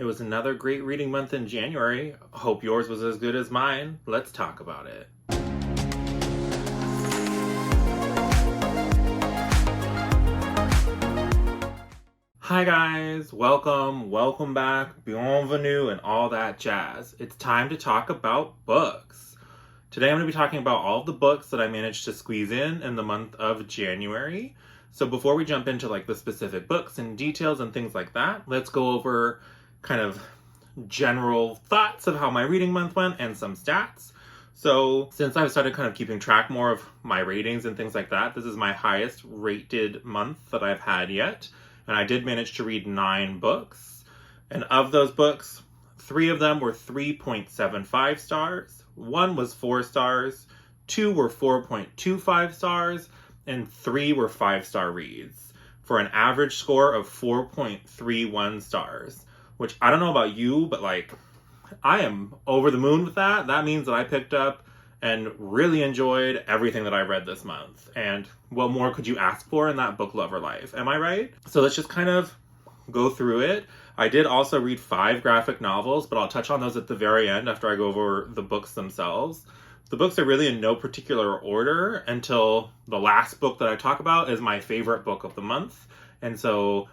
It was another great reading month in January. Hope yours was as good as mine. Let's talk about it. Hi guys, welcome back, bienvenue, and all that jazz. It's time to talk about books. Today I'm going to be talking about all of the books that I managed to squeeze in the month of January. So before we jump into like the specific books and details and things like that, let's go over kind of general thoughts of how my reading month went and some stats. So since I've started kind of keeping track more of my ratings and things like that, this is my highest rated month that I've had yet. And I did manage to read 9 books. And of those books, 3 of them were 3.75 stars, 1 was 4 stars, 2 were 4.25 stars, and 3 were 5-star reads, for an average score of 4.31 stars. Which, I don't know about you, but like, I am over the moon with that. That means that I picked up and really enjoyed everything that I read this month. And what more could you ask for in that book lover life? Am I right? So let's just kind of go through it. I did also read 5 graphic novels, but I'll touch on those at the very end after I go over the books themselves. The books are really in no particular order until the last book that I talk about is my favorite book of the month. And so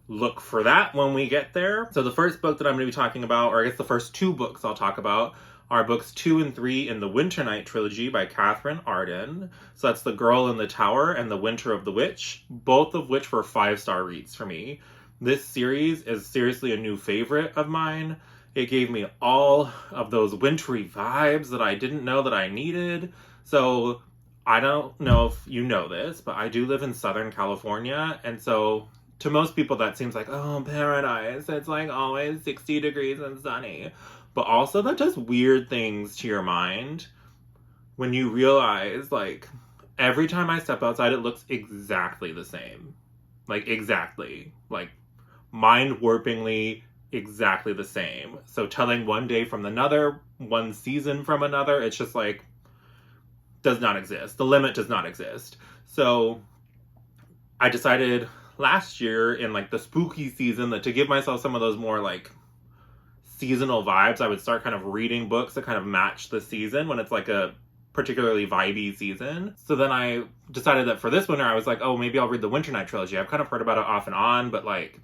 look for that when we get there. So the first book that I'm going to be talking about, or I guess the first 2 books I'll talk about, are books 2 and 3 in the Winternight Trilogy by Katherine Arden. So that's The Girl in the Tower and The Winter of the Witch, both of which were 5-star reads for me. This series is seriously a new favorite of mine. It gave me all of those wintry vibes that I didn't know that I needed. So I don't know if you know this, but I do live in Southern California, and so to most people that seems like, oh, paradise, it's like always 60 degrees and sunny. But also that does weird things to your mind when you realize, like, every time I step outside, it looks exactly the same. Like, exactly. Like, mind-warpingly exactly the same. So telling one day from another, one season from another, it's just like, does not exist. The limit does not exist. So I decided last year in like the spooky season that to give myself some of those more like seasonal vibes, I would start kind of reading books that kind of match the season when it's like a particularly vibey season. So then I decided that for this winter, I was like, oh, maybe I'll read the Winternight Trilogy. I've kind of heard about it off and on, but like,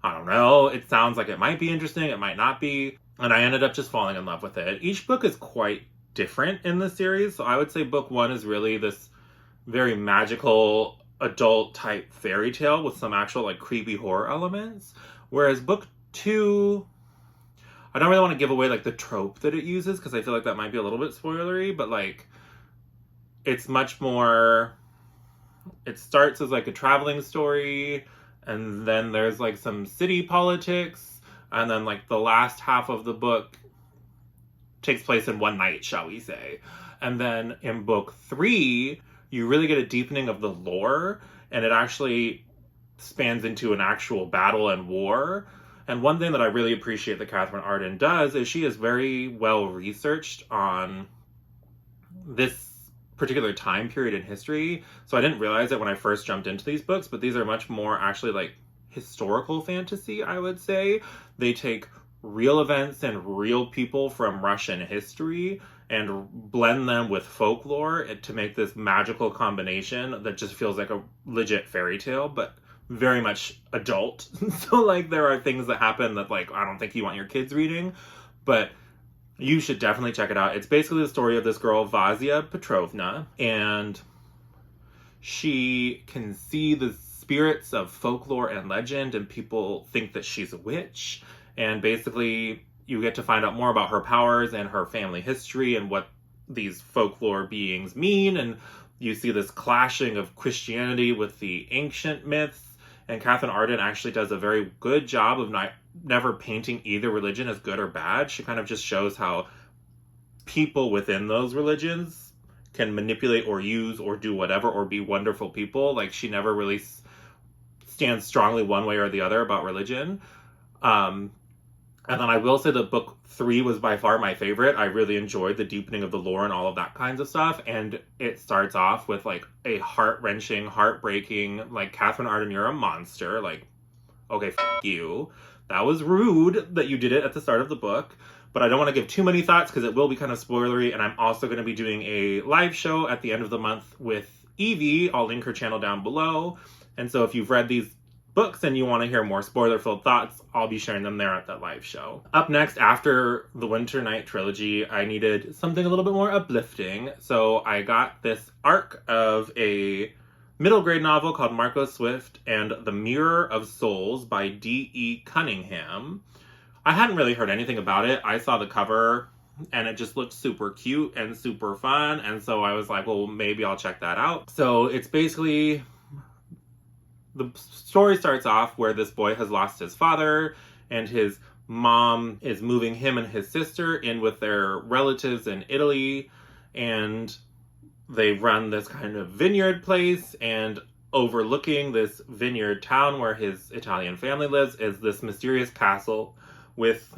I don't know. It sounds like it might be interesting. It might not be. And I ended up just falling in love with it. Each book is quite different in the series. So I would say book 1 is really this very magical adult type fairy tale with some actual like creepy horror elements. Whereas book 2, I don't really want to give away like the trope that it uses because I feel like that might be a little bit spoilery, but like it's much more, it starts as like a traveling story, and then there's like some city politics, and then like the last half of the book takes place in one night, shall we say. And then in book 3, you really get a deepening of the lore, and it actually spans into an actual battle and war. And one thing that I really appreciate that Katherine Arden does is she is very well researched on this particular time period in history. So I didn't realize it when I first jumped into these books, but these are much more actually like historical fantasy, I would say. They take real events and real people from Russian history and blend them with folklore to make this magical combination that just feels like a legit fairy tale, but very much adult. So like there are things that happen that like I don't think you want your kids reading, but you should definitely check it out. It's basically the story of this girl, Vasia Petrovna, and she can see the spirits of folklore and legend, and people think that she's a witch. And basically, you get to find out more about her powers and her family history and what these folklore beings mean. And you see this clashing of Christianity with the ancient myths. And Katherine Arden actually does a very good job of never painting either religion as good or bad. She kind of just shows how people within those religions can manipulate or use or do whatever or be wonderful people. Like, she never really stands strongly one way or the other about religion. And then I will say that book 3 was by far my favorite. I really enjoyed the deepening of the lore and all of that kinds of stuff. And it starts off with like a heart-wrenching, heartbreaking, like, Katherine Arden, you're a monster. Like, okay, you. that was rude that you did it at the start of the book. But I don't want to give too many thoughts because it will be kind of spoilery, and I'm also going to be doing a live show at the end of the month with Evie. I'll link her channel down below. And so if you've read these books and you want to hear more spoiler-filled thoughts, I'll be sharing them there at that live show. Up next, after the Winternight Trilogy, I needed something a little bit more uplifting. So I got this arc of a middle grade novel called Marco Swift and The Mirror of Souls by D.E. Cunningham. I hadn't really heard anything about it. I saw the cover and it just looked super cute and super fun. And so I was like, well, maybe I'll check that out. So it's basically, the story starts off where this boy has lost his father and his mom is moving him and his sister in with their relatives in Italy. And they run this kind of vineyard place, and overlooking this vineyard town where his Italian family lives is this mysterious castle with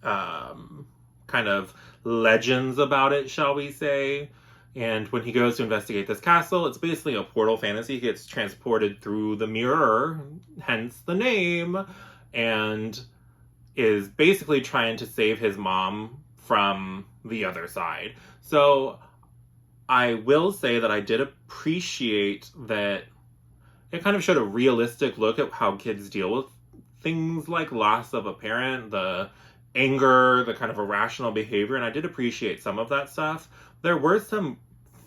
kind of legends about it, shall we say. And when he goes to investigate this castle, it's basically a portal fantasy. He gets transported through the mirror, hence the name, and is basically trying to save his mom from the other side. So I will say that I did appreciate that it kind of showed a realistic look at how kids deal with things like loss of a parent, the anger, the kind of irrational behavior, and I did appreciate some of that stuff. There were some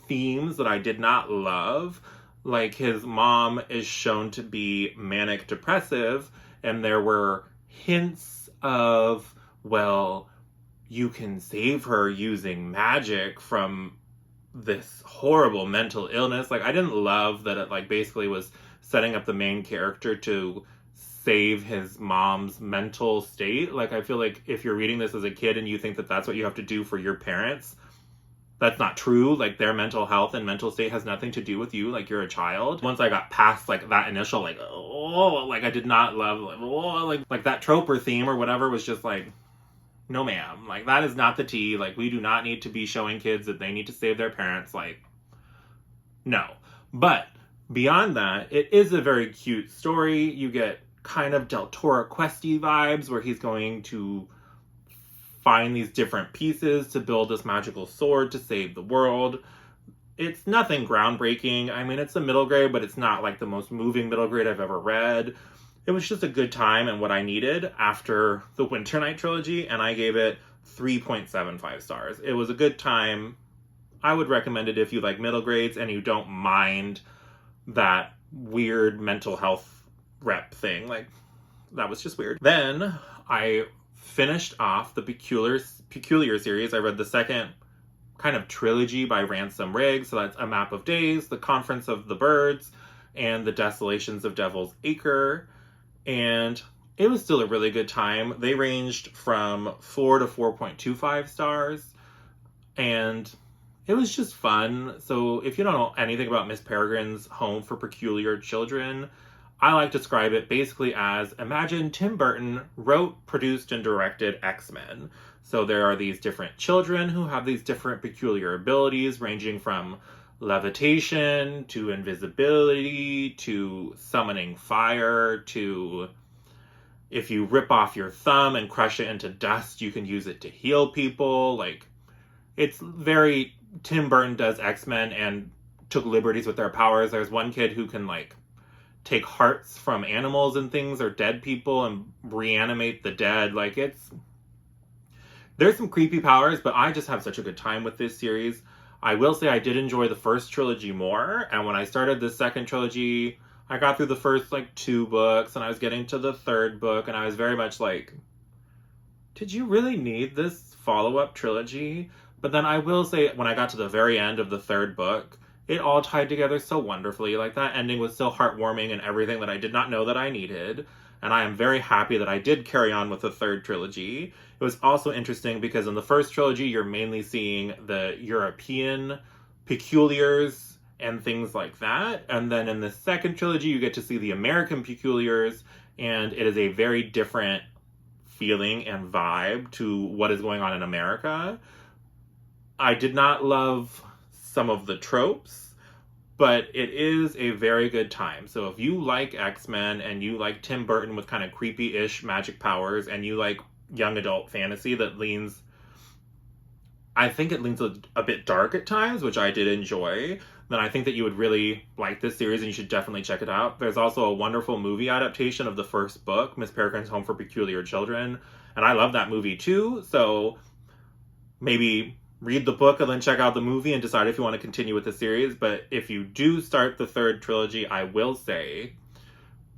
themes that I did not love, like his mom is shown to be manic depressive, and there were hints of, well, you can save her using magic from this horrible mental illness. Like, I didn't love that it like basically was setting up the main character to save his mom's mental state. Like, I feel like if you're reading this as a kid and you think that that's what you have to do for your parents, that's not true. Like, their mental health and mental state has nothing to do with you. Like, you're a child. Once I got past like that initial like, oh, like I did not love like, oh, like that trope or theme or whatever was just like, no ma'am, like that is not the tea. Like, we do not need to be showing kids that they need to save their parents. Like, no. But beyond that, it is a very cute story. You get kind of Del Toro questy vibes where he's going to find these different pieces to build this magical sword to save the world. It's nothing groundbreaking. I mean, it's a middle grade, but it's not like the most moving middle grade I've ever read. It was just a good time and what I needed after the Winternight Trilogy, and I gave it 3.75 stars. It was a good time. I would recommend it if you like middle grades and you don't mind that weird mental health rep thing. Like, that was just weird. Then I finished off the Peculiar series. I read the second kind of trilogy by Ransom. So that's A Map of Days, The Conference of the Birds, and The Desolations of Devil's Acre. And it was still a really good time. They ranged from 4 to 4.25 stars. And it was just fun. So if you don't know anything about Miss Peregrine's Home for Peculiar Children, I like to describe it basically as, imagine Tim Burton wrote, produced, and directed X-Men. So there are these different children who have these different peculiar abilities, ranging from levitation to invisibility to summoning fire to, if you rip off your thumb and crush it into dust, you can use it to heal people. Like, it's very Tim Burton does X-Men and took liberties with their powers. There's one kid who can like take hearts from animals and things or dead people and reanimate the dead. Like, there's some creepy powers, but I just have such a good time with this series. I will say I did enjoy the first trilogy more, and when I started the second trilogy, I got through the first like 2 books and I was getting to the 3rd book and I was very much like, did you really need this follow-up trilogy? But then I will say, when I got to the very end of the 3rd book, it all tied together so wonderfully. Like, that ending was so heartwarming and everything that I did not know that I needed. And I am very happy that I did carry on with the 3rd trilogy. It was also interesting because in the first trilogy, you're mainly seeing the European peculiars and things like that. And then in the second trilogy, you get to see the American peculiars, and it is a very different feeling and vibe to what is going on in America. I did not love some of the tropes, but it is a very good time. So if you like X-Men and you like Tim Burton with kind of creepy-ish magic powers, and you like young adult fantasy that leans, I think it leans a bit dark at times, which I did enjoy, then I think that you would really like this series and you should definitely check it out. There's also a wonderful movie adaptation of the first book, Miss Peregrine's Home for Peculiar Children, and I love that movie too, so maybe read the book and then check out the movie and decide if you want to continue with the series. But if you do start the third trilogy, I will say,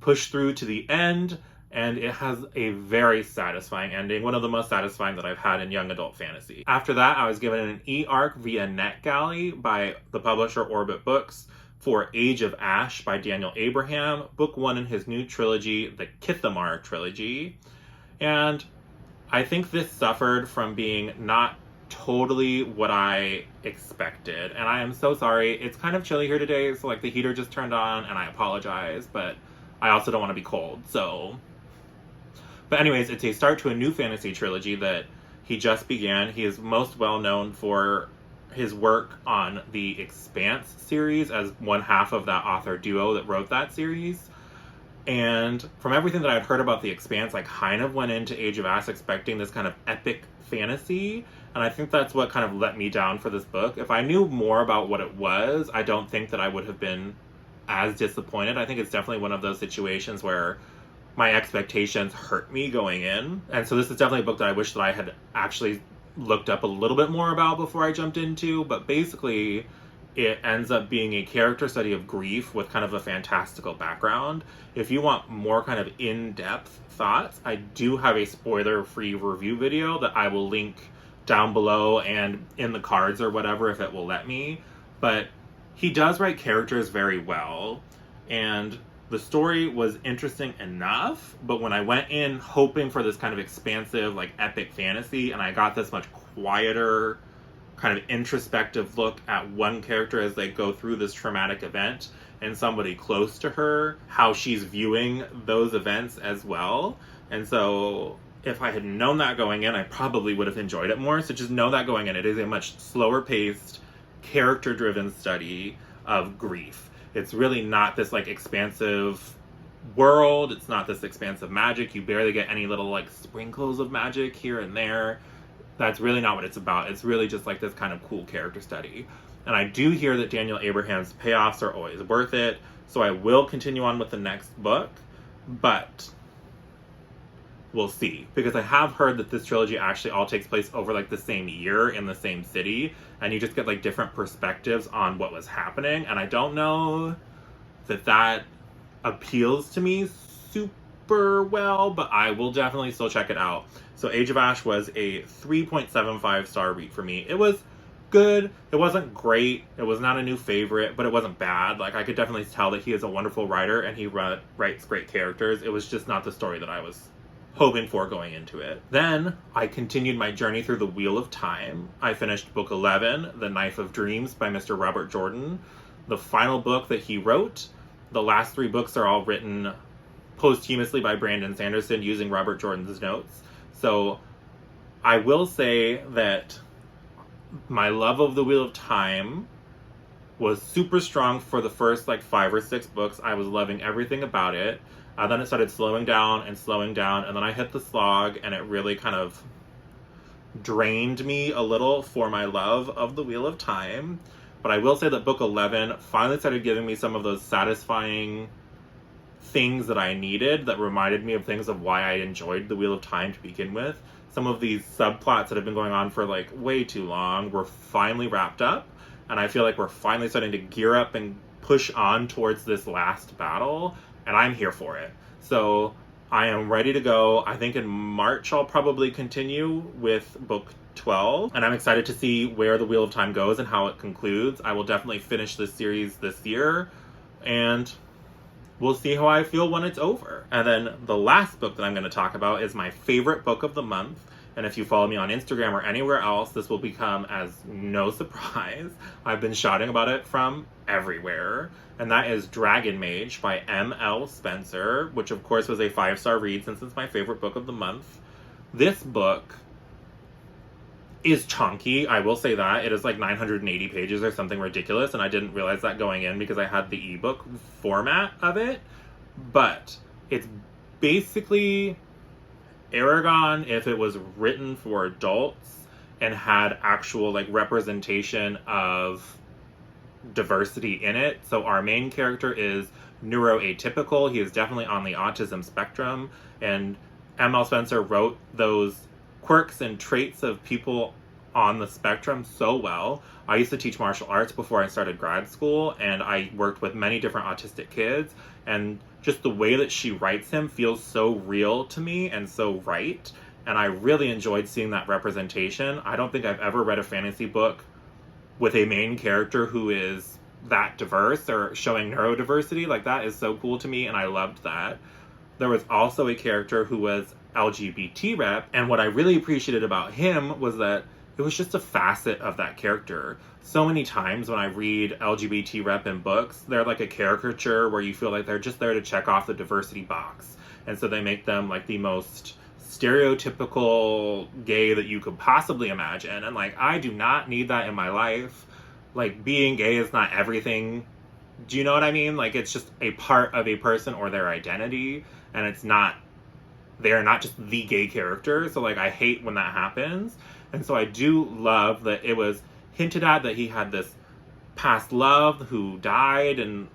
push through to the end, and it has a very satisfying ending, one of the most satisfying that I've had in young adult fantasy. After that, I was given an e-arc via NetGalley by the publisher Orbit Books for Age of Ash by Daniel Abraham, book 1 in his new trilogy, the Kithamar trilogy. And I think this suffered from being not totally what I expected, and I am so sorry. It's kind of chilly here today, so like the heater just turned on, and I apologize, but I also don't want to be cold, so. But anyways, it's a start to a new fantasy trilogy that he just began. He is most well known for his work on the Expanse series as one half of that author duo that wrote that series. And from everything that I'd heard about the Expanse, I kind of went into Age of Ash expecting this kind of epic fantasy, and I think that's what kind of let me down for this book. If I knew more about what it was, I don't think that I would have been as disappointed. I think it's definitely one of those situations where my expectations hurt me going in, and so this is definitely a book that I wish that I had actually looked up a little bit more about before I jumped into. But basically, it ends up being a character study of grief with kind of a fantastical background. If you want more kind of in-depth thoughts, I do have a spoiler-free review video that I will link down below and in the cards or whatever if it will let me. But he does write characters very well, and the story was interesting enough, but when I went in hoping for this kind of expansive, like, epic fantasy, and I got this much quieter, kind of introspective look at one character as they go through this traumatic event, and somebody close to her, how she's viewing those events as well. And so if I had known that going in, I probably would have enjoyed it more. So just know that going in. It is a much slower paced, character-driven study of grief. It's really not this, like, expansive world. It's not this expansive magic. You barely get any little, like, sprinkles of magic here and there. That's really not what it's about. It's really just, like, this kind of cool character study. And I do hear that Daniel Abraham's payoffs are always worth it, so I will continue on with the next book, but we'll see. Because I have heard that this trilogy actually all takes place over, like, the same year in the same city, and you just get, like, different perspectives on what was happening, and I don't know that that appeals to me super well, but I will definitely still check it out. So Age of Ash was a 3.75 star read for me. It was good. It wasn't great. It was not a new favorite, but it wasn't bad. Like, I could definitely tell that he is a wonderful writer and he writes great characters. It was just not the story that I was hoping for going into it. Then I continued my journey through the Wheel of Time. I finished book 11, The Knife of Dreams by Mr. Robert Jordan, the final book that he wrote. The last 3 books are all written posthumously by Brandon Sanderson using Robert Jordan's notes. So I will say that my love of the Wheel of Time was super strong for the first, like, 5 or 6 books. I was loving everything about it. Then it started slowing down, and then I hit the slog, and it really kind of drained me a little for my love of the Wheel of Time. But I will say that book 11 finally started giving me some of those satisfying things that I needed that reminded me of things of why I enjoyed the Wheel of Time to begin with. Some of these subplots that have been going on for, like, way too long were finally wrapped up, and I feel like we're finally starting to gear up and push on towards this last battle, and I'm here for it. So I am ready to go. I think in March I'll probably continue with book 12, and I'm excited to see where the Wheel of Time goes and how it concludes. I will definitely finish this series this year, and we'll see how I feel when it's over. And then the last book that I'm going to talk about is my favorite book of the month. And if you follow me on Instagram or anywhere else, this will become as no surprise. I've been shouting about it from everywhere. And that is Dragon Mage by M.L. Spencer, which of course was a 5-star read since it's my favorite book of the month. This book is chunky. I will say that. It is like 980 pages or something ridiculous, and I didn't realize that going in because I had the ebook format of it. But it's basically Aragon if it was written for adults and had actual like representation of diversity in it. So our main character is neuroatypical. He is definitely on the autism spectrum, and M.L. Spencer wrote those quirks and traits of people on the spectrum so well. I used to teach martial arts before I started grad school, and I worked with many different autistic kids, and just the way that she writes him feels so real to me and so right, and I really enjoyed seeing that representation. I don't think I've ever read a fantasy book with a main character who is that diverse or showing neurodiversity. Like, that is so cool to me, and I loved that. There was also a character who was LGBT rep, and what I really appreciated about him was that it was just a facet of that character. So many times when I read LGBT rep in books, they're like a caricature where you feel like they're just there to check off the diversity box. And so they make them like the most stereotypical gay that you could possibly imagine. And like, I do not need that in my life. Like, being gay is not everything. Do you know what I mean? Like, it's just a part of a person or their identity, and it's not, they're not just the gay character. So like, I hate when that happens. And so I do love that it was hinted at that he had this past love who died, and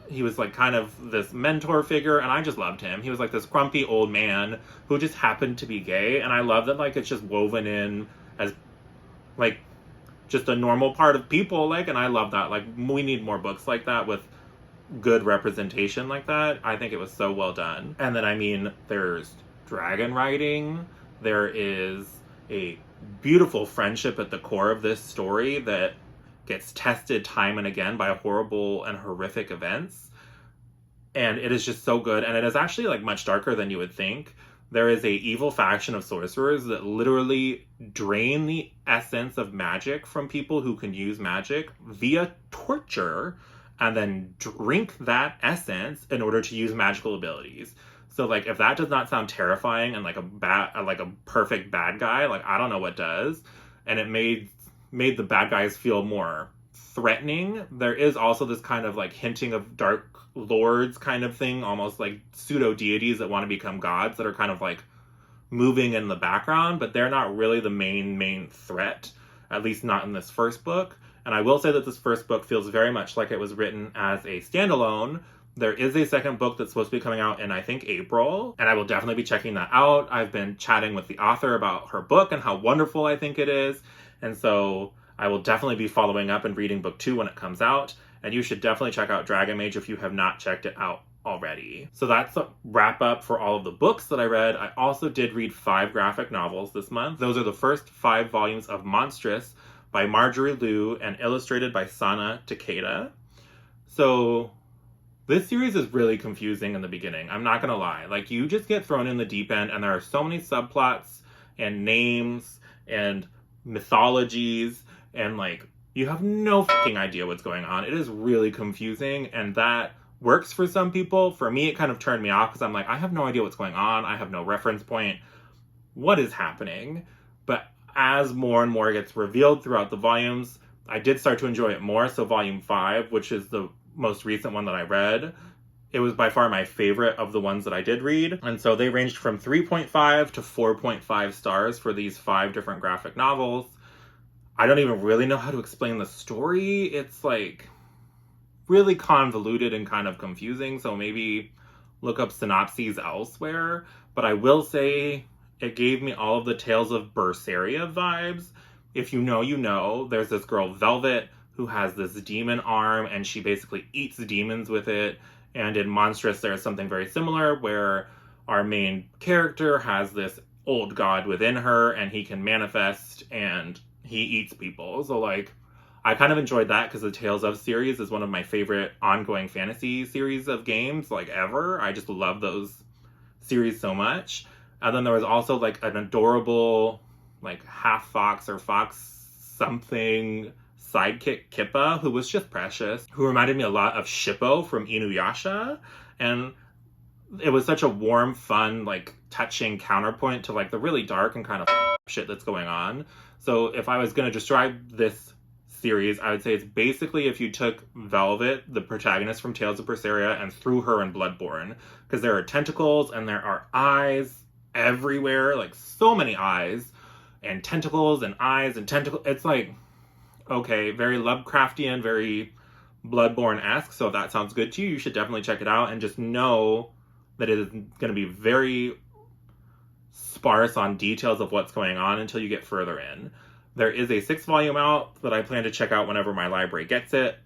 he was like kind of this mentor figure, and I just loved him. He was like this grumpy old man who just happened to be gay, and I love that like it's just woven in as like just a normal part of people, like, and I love that. Like, we need more books like that with good representation like that. I think it was so well done. And then, I mean, there's dragon riding. There is a beautiful friendship at the core of this story that gets tested time and again by horrible and horrific events. And it is just so good. And it is actually like much darker than you would think. There is a evil faction of sorcerers that literally drain the essence of magic from people who can use magic via torture, and then drink that essence in order to use magical abilities. So like, if that does not sound terrifying and like a perfect bad guy, like, I don't know what does. And it made the bad guys feel more threatening. There is also this kind of like hinting of dark lords kind of thing, almost like pseudo deities that want to become gods that are kind of like moving in the background, but they're not really the main threat, at least not in this first book. And I will say that this first book feels very much like it was written as a standalone. There is a second book that's supposed to be coming out in, I think, April, and I will definitely be checking that out. I've been chatting with the author about her book and how wonderful I think it is, and so I will definitely be following up and reading book 2 when it comes out, and you should definitely check out Dragon Mage if you have not checked it out already. So that's a wrap up for all of the books that I read. I also did read 5 graphic novels this month. Those are the first 5 volumes of Monstress by Marjorie Liu and illustrated by Sana Takeda. So this series is really confusing in the beginning. I'm not gonna lie. Like, you just get thrown in the deep end, and there are so many subplots and names and mythologies, and like, you have no fucking idea what's going on. It is really confusing, and that works for some people. For me, it kind of turned me off because I'm like, I have no idea what's going on. I have no reference point. What is happening? But as more and more gets revealed throughout the volumes, I did start to enjoy it more. So volume 5, which is the most recent one that I read, it was by far my favorite of the ones that I did read. And so they ranged from 3.5 to 4.5 stars for these 5 different graphic novels. I don't even really know how to explain the story. It's like really convoluted and kind of confusing, so maybe look up synopses elsewhere. But I will say it gave me all of the Tales of Berseria vibes. If you know, you know. There's this girl, Velvet, who has this demon arm, and she basically eats demons with it. And in Monstress, there's something very similar, where our main character has this old god within her, and he can manifest, and he eats people. So, like, I kind of enjoyed that, because the Tales of series is one of my favorite ongoing fantasy series of games, like, ever. I just love those series so much. And then there was also, like, an adorable, like, half fox or fox something sidekick, Kippa, who was just precious, who reminded me a lot of Shippo from Inuyasha. And it was such a warm, fun, like, touching counterpoint to, like, the really dark and kind of shit that's going on. So if I was going to describe this series, I would say it's basically if you took Velvet, the protagonist from Tales of Berseria, and threw her in Bloodborne. Because there are tentacles and there are eyes everywhere, like so many eyes, and tentacles and eyes and tentacles. It's like, okay, very Lovecraftian, very Bloodborne-esque. So if that sounds good to you, you should definitely check it out, and just know that it is going to be very sparse on details of what's going on until you get further in. There is a 6th volume out that I plan to check out whenever my library gets it,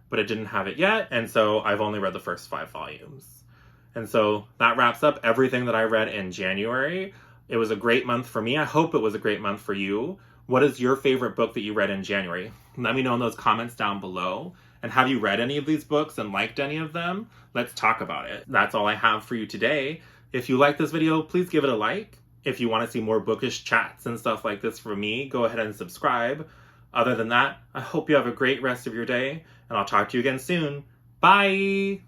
but it didn't have it yet, and so I've only read the first 5 volumes. And so that wraps up everything that I read in January. It was a great month for me. I hope it was a great month for you. What is your favorite book that you read in January? Let me know in those comments down below. And have you read any of these books and liked any of them? Let's talk about it. That's all I have for you today. If you like this video, please give it a like. If you want to see more bookish chats and stuff like this from me, go ahead and subscribe. Other than that, I hope you have a great rest of your day, and I'll talk to you again soon. Bye!